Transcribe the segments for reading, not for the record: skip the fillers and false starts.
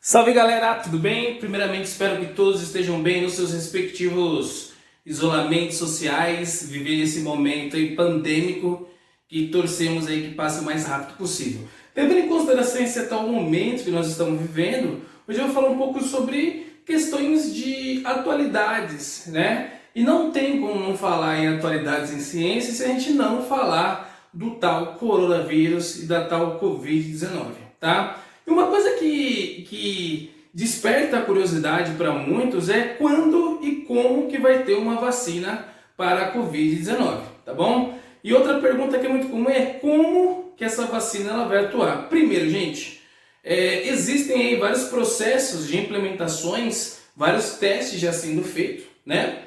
Salve galera, tudo bem? Primeiramente espero que todos estejam bem nos seus respectivos isolamentos sociais, viver esse momento aí pandêmico que torcemos aí que passe o mais rápido possível. Levando em consideração esse atual momento que nós estamos vivendo, hoje eu vou falar um pouco sobre questões de atualidades, né? E não tem como não falar em atualidades em ciência se a gente não falar do tal coronavírus e da tal Covid-19, tá? E uma coisa que desperta a curiosidade para muitos é quando e como que vai ter uma vacina para a Covid-19, tá bom? E outra pergunta que é muito comum é como que essa vacina ela vai atuar. Primeiro, gente, existem aí vários processos de implementações, vários testes já sendo feitos, né?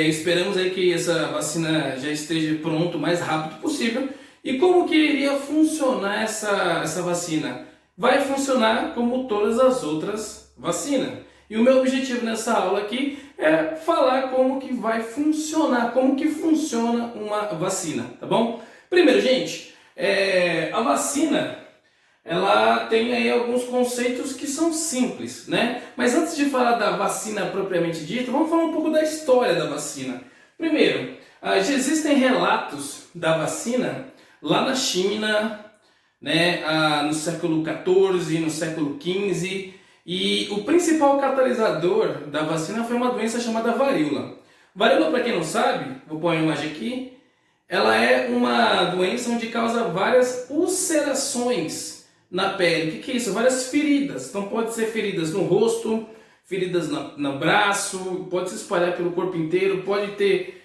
Esperamos aí que essa vacina já esteja pronto o mais rápido possível. E como que iria funcionar essa vacina? Vai funcionar como todas as outras vacinas. E o meu objetivo nessa aula aqui é falar como que vai funcionar, como que funciona uma vacina, tá bom? Primeiro, gente, a vacina, ela tem aí alguns conceitos que são simples, né? Mas antes de falar da vacina propriamente dita, vamos falar um pouco da história da vacina. Primeiro, já existem relatos da vacina lá na China, né, no século XIV, no século XV, e o principal catalisador da vacina foi uma doença chamada varíola. Varíola, para quem não sabe, vou pôr a imagem aqui, ela é uma doença onde causa várias ulcerações na pele. O que é isso? Várias feridas. Então pode ser feridas no rosto, feridas no braço, pode se espalhar pelo corpo inteiro, pode ter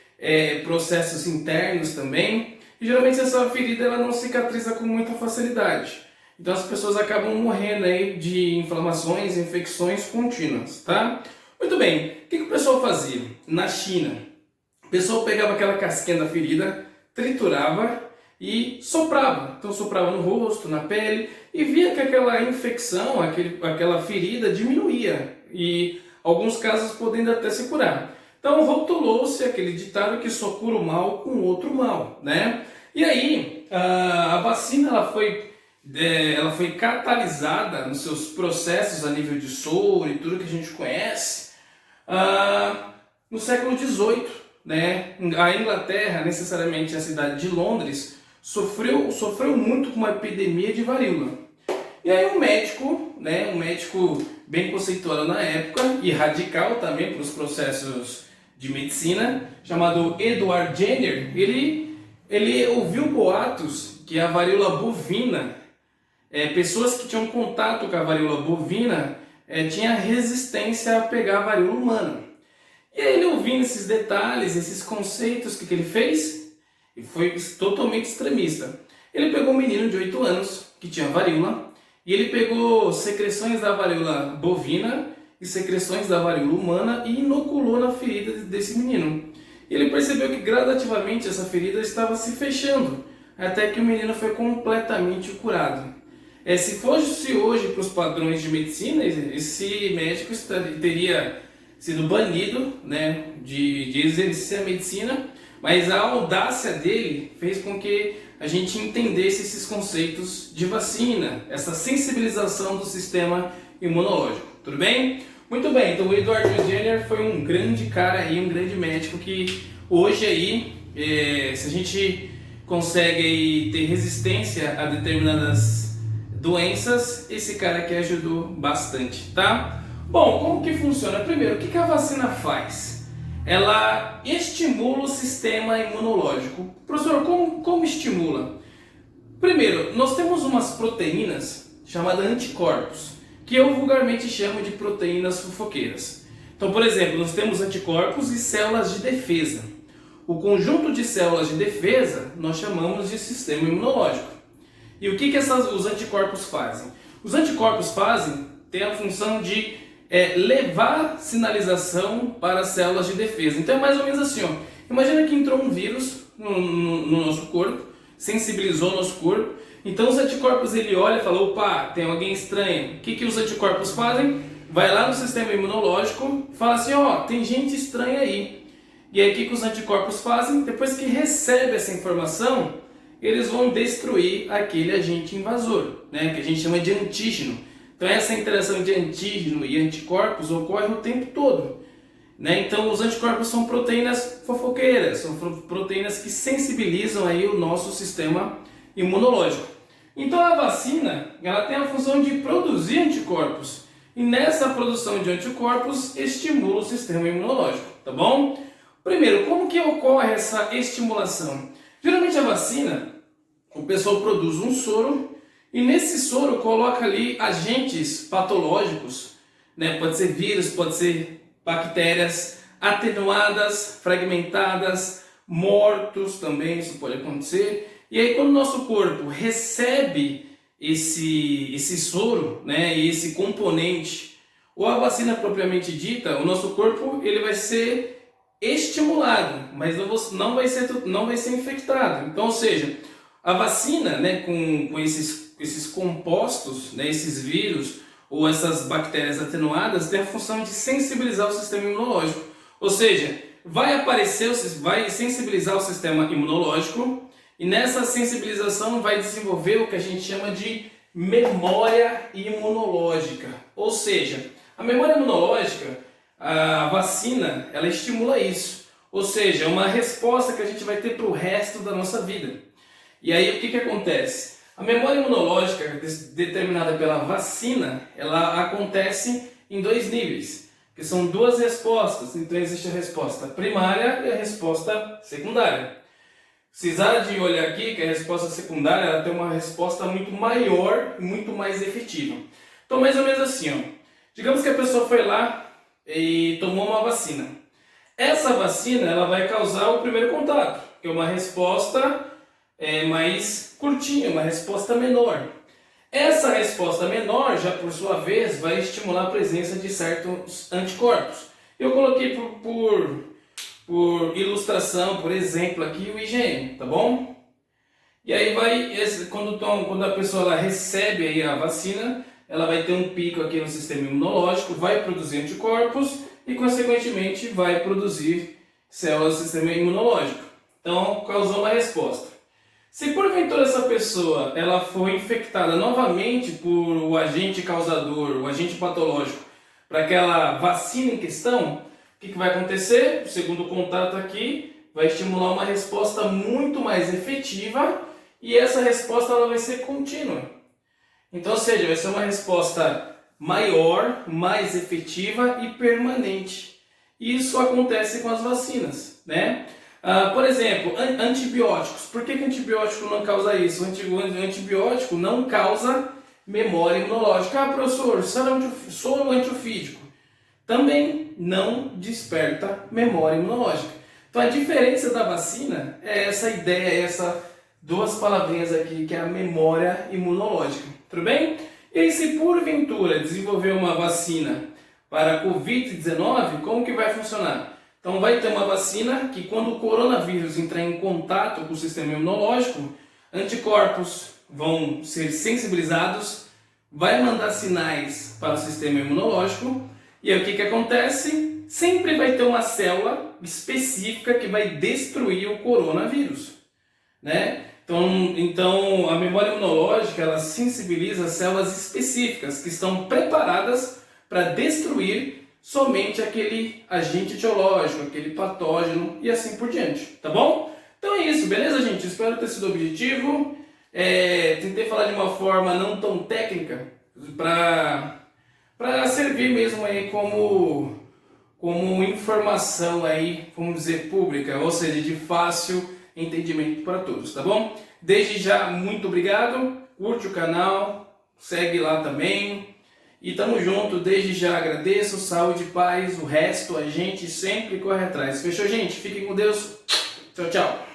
processos internos também. E geralmente essa ferida ela não cicatriza com muita facilidade. Então as pessoas acabam morrendo aí de inflamações, infecções contínuas, tá? Muito bem, o que o pessoal fazia? Na China, o pessoal pegava aquela casquinha da ferida, triturava e soprava. Então soprava no rosto, na pele e via que aquela infecção, aquela ferida diminuía e alguns casos podendo até se curar. Então rotulou-se aquele ditado que só cura o mal com outro mal, né? E aí a vacina ela foi catalisada nos seus processos a nível de soro e tudo que a gente conhece no século XVIII, né? A Inglaterra, necessariamente a cidade de Londres, sofreu muito com uma epidemia de varíola. E aí um médico bem conceituado na época e radical também para os processos de medicina, chamado Edward Jenner, ele ouviu boatos que a varíola bovina, pessoas que tinham contato com a varíola bovina, tinham resistência a pegar a varíola humana. E aí ele ouvindo esses detalhes, esses conceitos, o que ele fez? Ele foi totalmente extremista. Ele pegou um menino de 8 anos, que tinha varíola, e ele pegou secreções da varíola bovina e secreções da varíola humana e inoculou na ferida desse menino. E ele percebeu que gradativamente essa ferida estava se fechando, até que o menino foi completamente curado. Se fosse hoje para os padrões de medicina, esse médico teria sido banido, né, de exercer a medicina, mas a audácia dele fez com que a gente entendesse esses conceitos de vacina, essa sensibilização do sistema imunológico. Tudo bem? Muito bem, então o Edward Jenner foi um grande cara aí, um grande médico que hoje aí, se a gente consegue aí ter resistência a determinadas doenças, esse cara aqui ajudou bastante, tá? Bom, como que funciona? Primeiro, o que a vacina faz? Ela estimula o sistema imunológico. Professor, como estimula? Primeiro, nós temos umas proteínas chamadas anticorpos, que eu vulgarmente chamo de proteínas fofoqueiras. Então, por exemplo, nós temos anticorpos e células de defesa. O conjunto de células de defesa nós chamamos de sistema imunológico. E o que os anticorpos fazem? Os anticorpos têm a função de levar sinalização para as células de defesa. Então é mais ou menos assim, ó. Imagina que entrou um vírus no nosso corpo, sensibilizou o nosso corpo. Então os anticorpos ele olha e fala, opa, tem alguém estranho. O que os anticorpos fazem? Vai lá no sistema imunológico e fala assim, ó, tem gente estranha aí. E aí o que os anticorpos fazem? Depois que recebe essa informação, eles vão destruir aquele agente invasor, né, que a gente chama de antígeno. Então essa interação de antígeno e anticorpos ocorre o tempo todo, né? Então os anticorpos são proteínas fofoqueiras, são proteínas que sensibilizam aí o nosso sistema imunológico. Então a vacina, ela tem a função de produzir anticorpos, e nessa produção de anticorpos estimula o sistema imunológico, tá bom? Primeiro, como que ocorre essa estimulação? Geralmente a vacina, o pessoal produz um soro e nesse soro coloca ali agentes patológicos, né? Pode ser vírus, pode ser bactérias atenuadas, fragmentadas, mortos também, isso pode acontecer. E aí quando o nosso corpo recebe esse soro, né, e esse componente, ou a vacina propriamente dita, o nosso corpo ele vai ser estimulado, mas não vai ser infectado. Então, ou seja, a vacina, né, com esses compostos, né, esses vírus ou essas bactérias atenuadas, tem a função de sensibilizar o sistema imunológico. Ou seja, vai sensibilizar o sistema imunológico, e nessa sensibilização vai desenvolver o que a gente chama de memória imunológica. Ou seja, a memória imunológica, a vacina, ela estimula isso. Ou seja, é uma resposta que a gente vai ter para o resto da nossa vida. E aí o que acontece? A memória imunológica determinada pela vacina, ela acontece em dois níveis, que são duas respostas. Então existe a resposta primária e a resposta secundária. Precisar de olhar aqui que a resposta secundária ela tem uma resposta muito maior e muito mais efetiva. Então mais ou menos assim, ó. Digamos que a pessoa foi lá e tomou uma vacina. Essa vacina ela vai causar o primeiro contato, que é uma resposta mais curtinha, uma resposta menor. Essa resposta menor, já por sua vez, vai estimular a presença de certos anticorpos. Eu coloquei por ilustração, por exemplo, aqui o IgM, tá bom? E aí quando a pessoa ela recebe aí a vacina, ela vai ter um pico aqui no sistema imunológico, vai produzir anticorpos e consequentemente vai produzir células do sistema imunológico. Então causou uma resposta. Se porventura essa pessoa ela for infectada novamente por o agente causador, o agente patológico, para aquela vacina em questão, o que vai acontecer? O segundo contato aqui vai estimular uma resposta muito mais efetiva e essa resposta ela vai ser contínua. Então, ou seja, vai ser uma resposta maior, mais efetiva e permanente. Isso acontece com as vacinas, né? Por exemplo, antibióticos. Por que antibiótico não causa isso? O antibiótico não causa memória imunológica. Professor, soro antiofídico também não desperta memória imunológica. Então a diferença da vacina é essa ideia, essas duas palavrinhas aqui, que é a memória imunológica. Tudo bem? E aí, se porventura desenvolver uma vacina para a Covid-19, como que vai funcionar? Então vai ter uma vacina que quando o coronavírus entrar em contato com o sistema imunológico, anticorpos vão ser sensibilizados, vai mandar sinais para o sistema imunológico. E aí o que acontece? Sempre vai ter uma célula específica que vai destruir o coronavírus, né? Então a memória imunológica ela sensibiliza as células específicas que estão preparadas para destruir somente aquele agente etiológico, aquele patógeno e assim por diante, tá bom? Então é isso, beleza, gente? Espero ter sido objetivo. Tentei falar de uma forma não tão técnica para servir mesmo aí como informação aí, vamos dizer, pública, ou seja, de fácil entendimento para todos, tá bom? Desde já, muito obrigado, curte o canal, segue lá também e tamo junto, desde já agradeço, saúde, paz, o resto a gente sempre corre atrás. Fechou, gente? Fiquem com Deus, tchau, tchau.